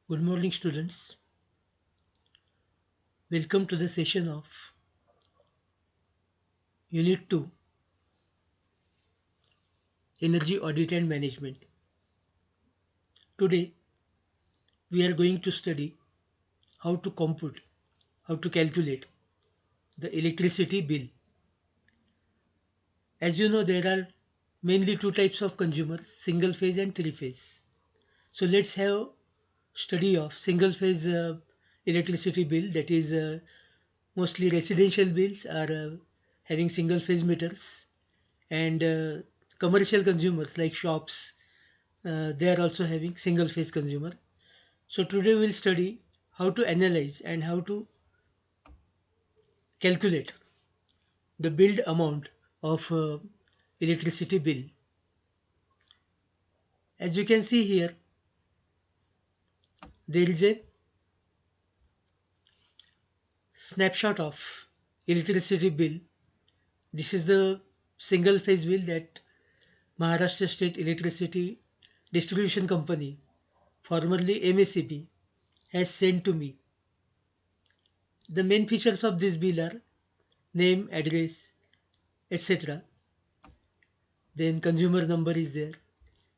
Good morning, students. Welcome to the session of Unit 2 Energy Audit and Management. Today, we are going to study how to compute, how to calculate the electricity bill. As you know, there are mainly two types of consumers, single phase and three phase. So, let's have study of single phase electricity bill, that is mostly residential bills are having single phase meters, and commercial consumers like shops, they are also having single phase consumer. So today we'll study how to analyze and how to calculate the billed amount of electricity bill. As you can see here, there is a snapshot of electricity bill. This is the single phase bill that Maharashtra State Electricity Distribution Company, formerly MACP, has sent to me. The main features of this bill are name, address, etc. Then consumer number is there,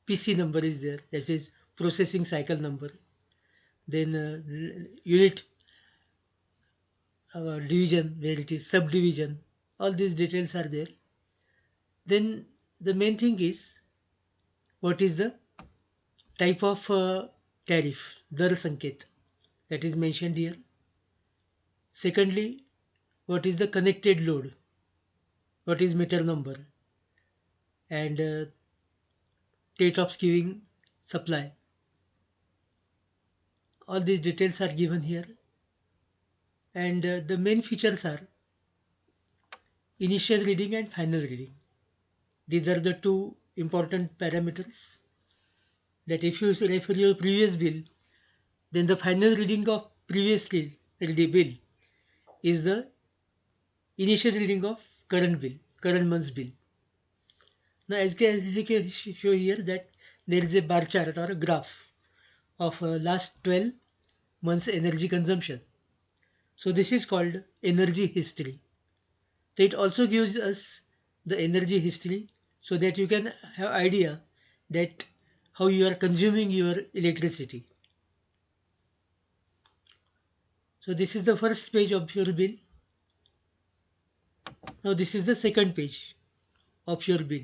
PC number is there, that is processing cycle number. Then unit division, where it is subdivision. All these details are there. Then the main thing is what is the type of tariff, Dar Sanket, that is mentioned here. Secondly, what is the connected load, what is meter number, and date of giving supply. All these details are given here, and the main features are initial reading and final reading. These are the two important parameters, that if you refer your previous bill, then the final reading of previously bill is the initial reading of current bill, current month's bill. Now, as I can show here, that there is a bar chart or a graph of last 12 months energy consumption. So this is called energy history. So it also gives us the energy history so that you can have idea that how you are consuming your electricity. So this is the first page of your bill. Now this is the second page of your bill.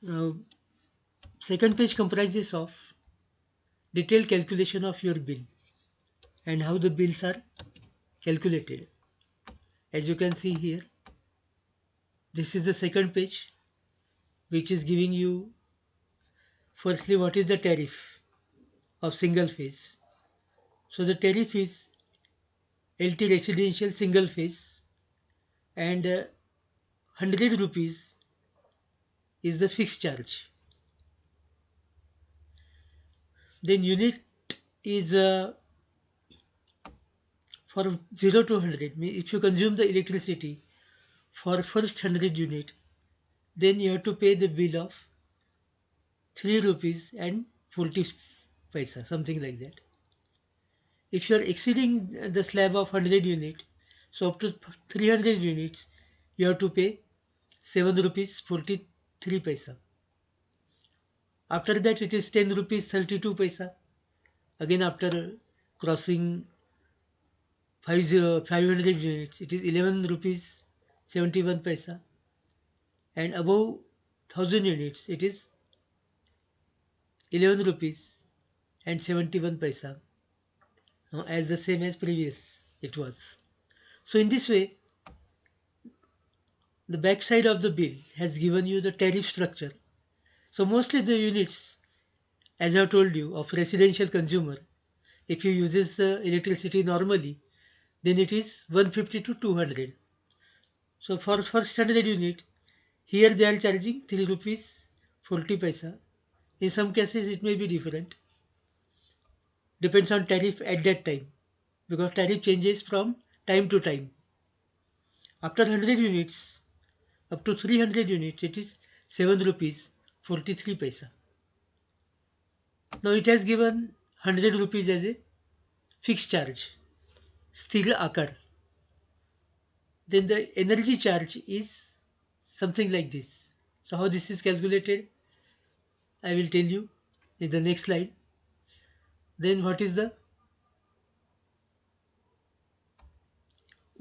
Now second page comprises of detailed calculation of your bill and how the bills are calculated. As you can see here, this is the second page, which is giving you firstly what is the tariff of single phase. So the tariff is LT residential single phase, and 100 rupees is the fixed charge. Then unit is for 0 to 100. If you consume the electricity for first 100 unit, then you have to pay the bill of 3 rupees and 40 paisa, something like that. If you are exceeding the slab of 100 unit, so up to 300 units, you have to pay 7 rupees 43 paisa. After that, it is 10 rupees 32 paisa. Again, after crossing 500 units, it is 11 rupees 71 paisa. And above 1000 units, it is 11 rupees and 71 paisa, as the same as previous it was. So in this way, the back side of the bill has given you the tariff structure. So mostly the units, as I have told you, of residential consumer, if you uses the electricity normally, then it is 150 to 200. So for first 100 unit, here they are charging 3 rupees 40 paisa. In some cases it may be different. Depends on tariff at that time, because tariff changes from time to time. After 100 units, up to 300 units, it is 7 rupees 43 paisa. Now it has given 100 rupees as a fixed charge, sthir akar. Then the energy charge is something like this. So how this is calculated, I will tell you in the next slide. Then what is the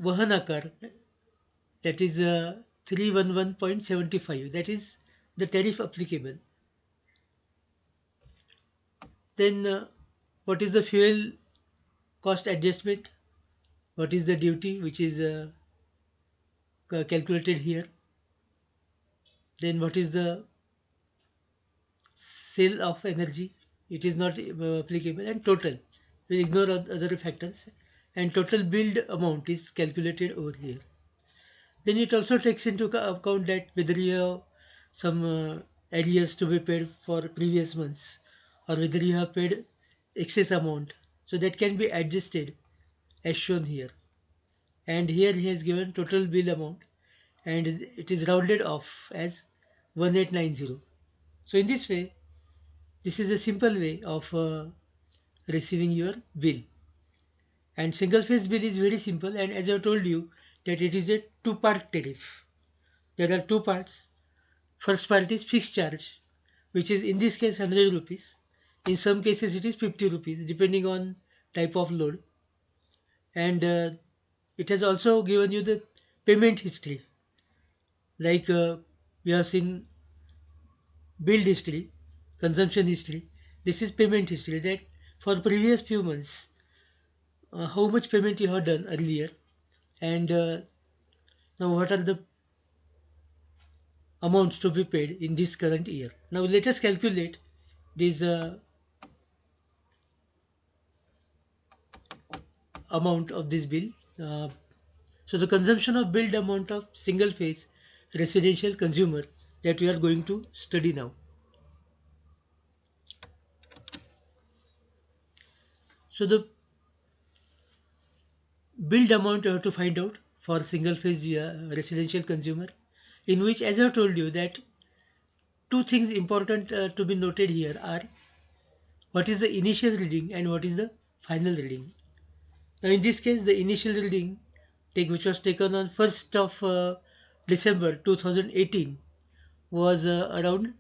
Vahan akar, that is 311.75, that is the tariff applicable. Then what is the fuel cost adjustment, what is the duty which is calculated here, then what is the sale of energy, it is not applicable, and total, we ignore other factors, and total billed amount is calculated over here. Then it also takes into account that whether you have some arrears to be paid for previous months, or whether you have paid excess amount, so that can be adjusted as shown here. And here he has given total bill amount, and it is rounded off as 1890. So in this way, this is a simple way of receiving your bill. And single phase bill is very simple, and as I told you that it is a two-part tariff. There are two parts. First part is fixed charge, which is in this case 100 rupees. In some cases it is 50 rupees depending on type of load. And it has also given you the payment history. Like we have seen bill history, consumption history. This is payment history, that for previous few months, how much payment you have done earlier, and now what are the amounts to be paid in this current year. Now let us calculate this amount of this bill. Uh, so the consumption of billed amount of single phase residential consumer that we are going to study now. So the billed amount you have to find out for single phase residential consumer, in which, as I told you, that two things important to be noted here are what is the initial reading and what is the final reading. Now in this case, the initial reading which was taken on 1st of December 2018 was around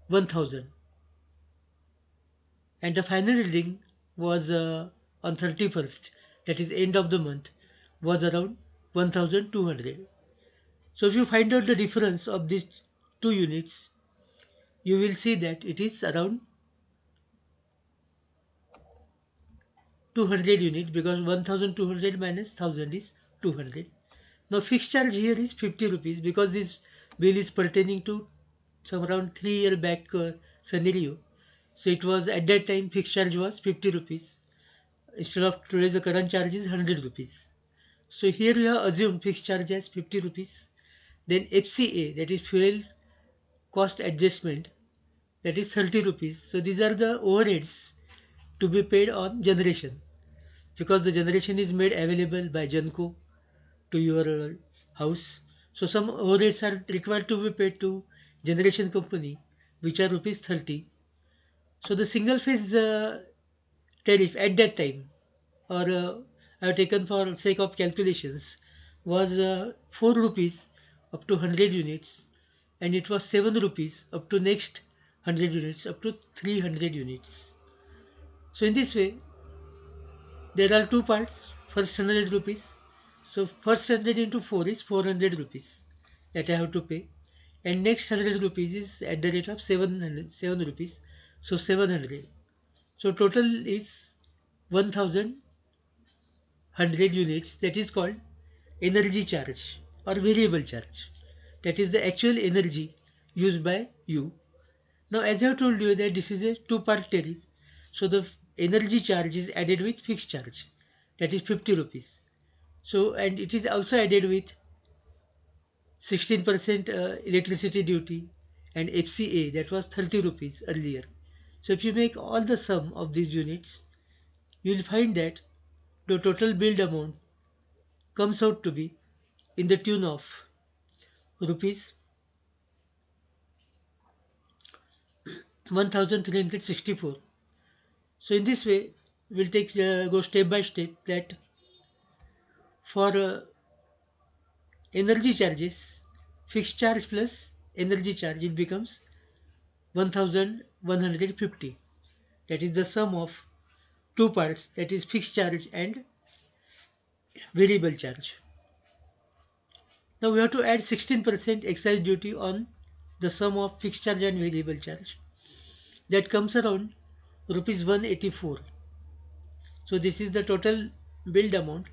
1000, and the final reading was on 31st, that is end of the month, was around 1200. So if you find out the difference of these two units, you will see that it is around 200 units, because 1200 minus 1000 is 200. Now fixed charge here is 50 rupees, because this bill is pertaining to some around 3 year back scenario. So it was at that time fixed charge was 50 rupees. Instead of today the current charge is 100 rupees. So here we have assumed fixed charge as 50 rupees. Then FCA, that is fuel cost adjustment, that is 30 rupees. So these are the overheads to be paid on generation, because the generation is made available by Genco to your house. So some overheads are required to be paid to generation company, which are rupees 30. So the single phase tariff at that time, or I have taken for sake of calculations, was 4 rupees up to 100 units, and it was 7 rupees up to next 100 units up to 300 units. So in this way, there are two parts. First 100 rupees. So first 100 into 4 is 400 rupees that I have to pay. And next 100 rupees is at the rate of 7 rupees. So 700. So total is 1100 units, that is called energy charge or variable charge. That is the actual energy used by you. Now as I have told you that this is a two-part tariff, so the energy charge is added with fixed charge, that is 50 rupees. So and it is also added with 16% electricity duty and FCA, that was 30 rupees earlier. So if you make all the sum of these units, you will find that the total billed amount comes out to be in the tune of rupees 1364. So in this way, we'll go step by step that for energy charges, fixed charge plus energy charge, it becomes 1150. That is the sum of two parts, that is fixed charge and variable charge. Now we have to add 16% excise duty on the sum of fixed charge and variable charge. That comes around rupees 184. So this is the total billed amount.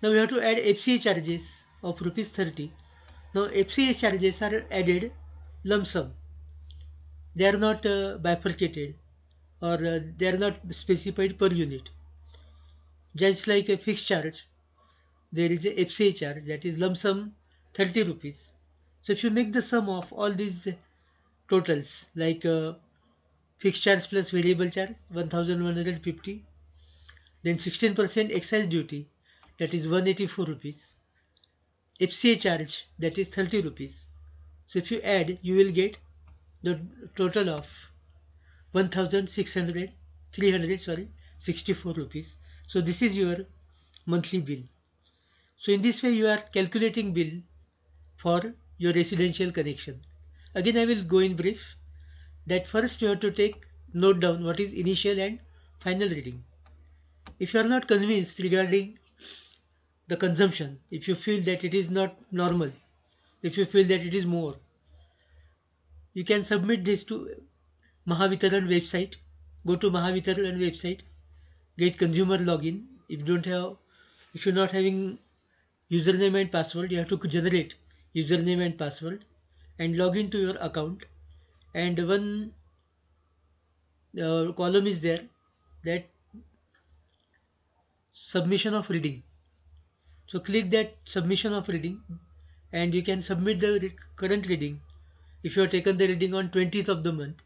Now we have to add FCA charges of rupees 30. Now FCA charges are added lump sum. They are not bifurcated, or they are not specified per unit. Just like a fixed charge, there is a FCA charge, that is lump sum 30 rupees. So if you make the sum of all these totals, like fixed charge plus variable charge 1150, then 16% excise duty, that is 184 rupees, FCA charge, that is 30 rupees. So if you add, you will get the total of 1600 300 sorry 64 rupees. So this is your monthly bill. So in this way you are calculating bill for your residential connection. Again I will go in brief that first you have to take note down what is initial and final reading. If you are not convinced regarding the consumption, if you feel that it is not normal, if you feel that it is more, you can submit this to Mahavitaran website. Go to Mahavitaran website, get consumer login. If you're not having username and password, you have to generate username and password and log into your account. And one column is there, that submission of reading. So click that submission of reading and you can submit the current reading. If you have taken the reading on 20th of the month,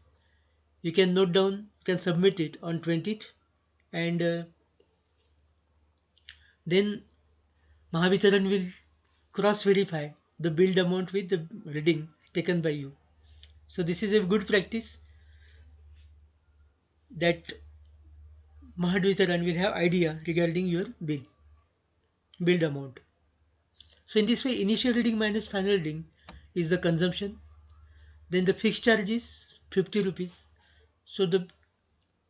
you can note down, you can submit it on 20th, and then Mahavitaran will cross verify the billed amount with the reading taken by you. So this is a good practice that Mahavitaran will have idea regarding your billed amount. So in this way, initial reading minus final reading is the consumption. Then the fixed charge is 50 rupees. So the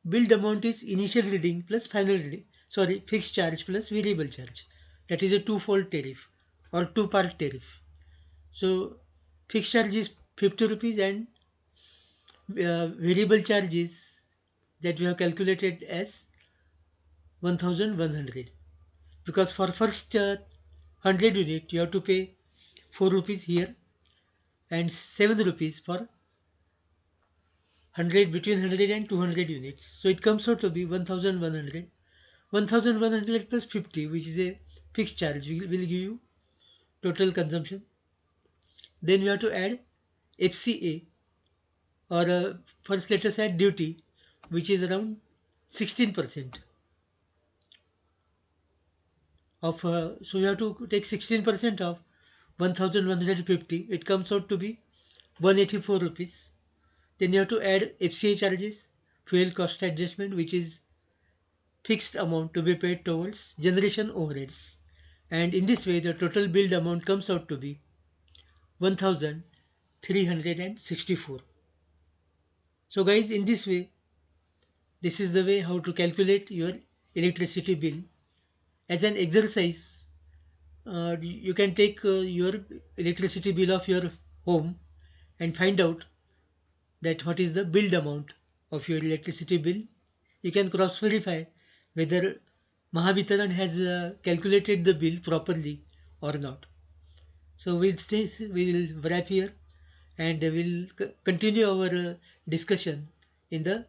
billed amount is initial reading plus final reading. Sorry, fixed charge plus variable charge. That is a two-fold tariff or two-part tariff. So fixed charge is 50 rupees and variable charges that we have calculated as 1100, because for first 100 unit you have to pay 4 rupees here and 7 rupees for 100, between 100 and 200 units. So it comes out to be 1100. 1100 plus 50, which is a fixed charge, will give you total consumption. Then we have to add FCA, or first let us add duty, which is around 16% of so you have to take 16% of 1150. It comes out to be 184 rupees. Then you have to add FCA charges, fuel cost adjustment, which is fixed amount to be paid towards generation overheads, and in this way the total billed amount comes out to be 1364. So guys, in this way, this is the way how to calculate your electricity bill. As an exercise, you can take your electricity bill of your home and find out that what is the billed amount of your electricity bill. You can cross verify whether Mahavitaran has calculated the bill properly or not. So with this we will wrap here, and we'll continue our discussion in the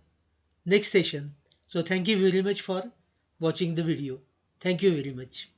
next session. So thank you very much for watching the video. Thank you very much.